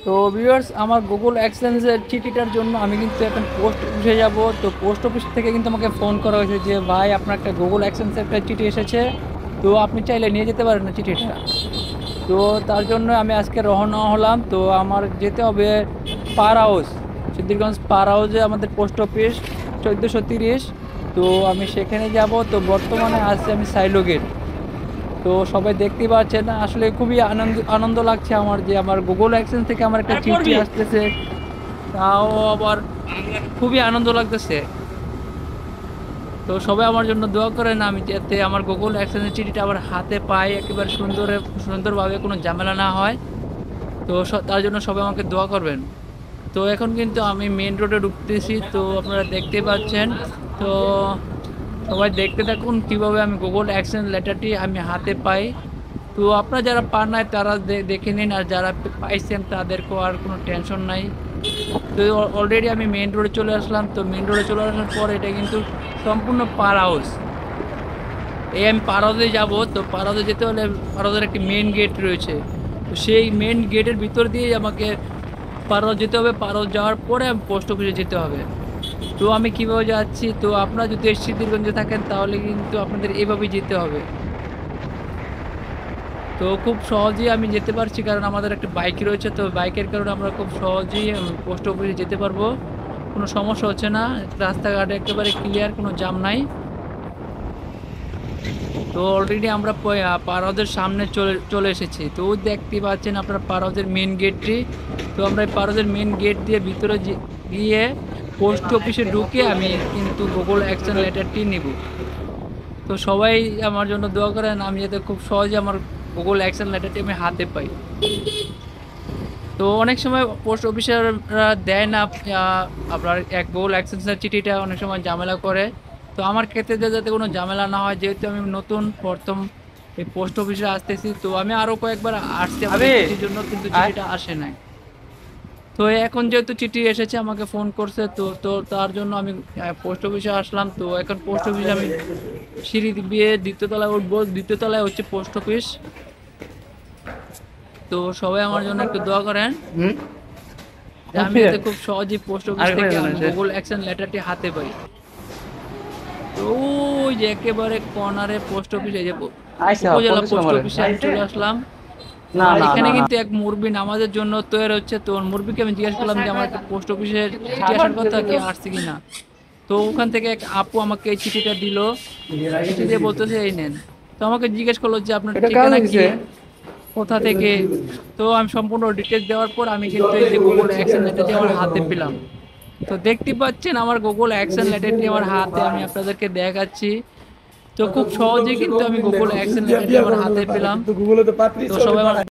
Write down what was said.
তো ভিউয়ার্স, আমার গুগল এক্সচেঞ্জের চিঠিটার জন্য আমি কিন্তু এখন পোস্ট অফিসে যাব। তো পোস্ট অফিস থেকে কিন্তু আমাকে ফোন করা হয়েছে যে ভাই, আপনার একটা গুগল এক্সচেঞ্জের একটা চিঠি এসেছে, তো আপনি চাইলে নিয়ে যেতে পারেন না চিঠিটা। তো তার জন্য আমি আজকে রওনা হলাম। তো আমার যেতে হবে পার হাউস, সিদ্ধিরগঞ্জ পার হাউসে আমাদের পোস্ট অফিস 1430। তো আমি সেখানে যাব। তো বর্তমানে আছি আমি সাইলো গেট। তো সবাই দেখতেই পাচ্ছেন, আসলে খুবই আনন্দ আনন্দ লাগছে আমার যে আমার গুগল এক্সচেঞ্জ থেকে আমার একটা চিঠি আসতেছে। তাও আবার খুবই আনন্দ লাগতেছে। তো সবাই আমার জন্য দোয়া করেন, আমি যাতে আমার গুগল এক্সচেঞ্জের চিঠিটা আবার হাতে পাই, একেবারে সুন্দরভাবে, কোনো ঝামেলা না হয়। তো তার জন্য সবাই আমাকে দোয়া করবেন। তো এখন কিন্তু আমি মেন রোডে ঢুকতেছি, তো আপনারা দেখতে পাচ্ছেন। তো সবাই দেখতে থাকুন কিভাবে আমি গুগল এক্সচেঞ্জ লেটারটি আমি হাতে পাই। তো আপনারা যারা পান নাই তারা দেখে নিন, আর যারা পাইছেন তাদেরকেও আর কোনো টেনশন নাই। তো অলরেডি আমি মেন রোডে চলে আসলাম। তো মেন রোডে চলে আসার পর এটা কিন্তু সম্পূর্ণ পার হাউস। এই আমি পার হাউসে যাবো। তো পার হাউসে যেতে হলে পার হাউসের একটি মেন গেট রয়েছে। তো সেই মেন গেটের ভিতর দিয়েই আমাকে পার হাউস যেতে হবে। পার হাউস যাওয়ার পরে আমি পোস্ট অফিসে যেতে হবে। তো আমি কীভাবে যাচ্ছি, তো আপনারা যদি সিদ্ধিরগঞ্জে থাকেন তাহলে কিন্তু আপনাদের এভাবেই যেতে হবে। তো খুব সহজেই আমি যেতে পারছি, কারণ আমাদের একটা বাইক রয়েছে। তো বাইকের কারণে আমরা খুব সহজেই পোস্ট অফিসে যেতে পারবো, কোনো সমস্যা হচ্ছে না। রাস্তাঘাট একেবারে ক্লিয়ার, কোনো জ্যাম নাই। তো অলরেডি আমরা পার হাউসের সামনে চলে চলে এসেছি। তো দেখতে পাচ্ছেন আপনারা পার হাউসের মেন গেটটি। তো আমরা এই পার হাউসের মেন গেট দিয়ে ভিতরে গিয়ে পোস্ট অফিসে ঢুকে আমি কিন্তু গুগল অ্যাকশন লেটারটি নিব। তো সবাই আমার জন্য দোয়া করেন, আমি যাতে খুব সহজে আমার গুগল অ্যাকশন লেটারটি আমি হাতে পাই। তো অনেক সময় পোস্ট অফিসাররা দেয় না আপনার এক গুগল অ্যাকসেন্সের চিঠিটা, অনেক সময় ঝামেলা করে। তো আমার ক্ষেত্রে যাতে কোনো ঝামেলা না হয়, যেহেতু আমি নতুন প্রথম এই পোস্ট অফিসে আসতেছি, তো আমি আরও কয়েকবার আসছি আমার এই চিঠির জন্য, কিন্তু চিঠিটা আসে নাই। তো এখন যেহেতু চিঠি এসেছে, আমাকে ফোন করছে, তো তো তার জন্য আমি পোস্ট অফিসে আসলাম। তো এখন পোস্ট অফিসে আমি সিঁড়ি দিয়ে দ্বিতীয় তলায় উঠবো। দ্বিতীয় তলায় হচ্ছে পোস্ট অফিস। তো সবাই আমার জন্য একটু দোয়া করেন যে আমি যাতে খুব সহজেই পোস্ট অফিস থেকে গুগল অ্যাকশন লেটারটি হাতে পাই। তো ওই যে একেবারে কর্নারে পোস্ট অফিস, এই যে উপজেলা পোস্ট অফিসে আমি চলে আসলাম। আর এখানে কিন্তু এক মুরব্বি নামাজের জন্য তৈরি হচ্ছে। তো মুরব্বিকে আমি জিজ্ঞেস করলাম যে আমার একটা পোস্ট অফিসের চিঠি আসার কথা, কি আসছে কিনা। তো ওখান থেকে এক আপু আমাকে এই চিঠিটা দিল। চিঠি দিয়ে বলতেছে এই নেন। তো আমাকে জিজ্ঞেস করলো যে আপনার ঠিকানা কি, কোথা থেকে। তো আমি সম্পূর্ণ ডিটেলস দেওয়ার পর আমি কিন্তু এই যে গুগল অ্যাকশন লেটারটি আমার হাতে পেলাম। তো দেখতে পাচ্ছেন আমার গুগল অ্যাকশন লেটারটি আমার হাতে, আমি আপনাদেরকে দেখাচ্ছি। তো খুব সহজে কিন্তু আমি গুগল অ্যাকশন লেটারটি আমার হাতে পেলাম। তো সবাই আমার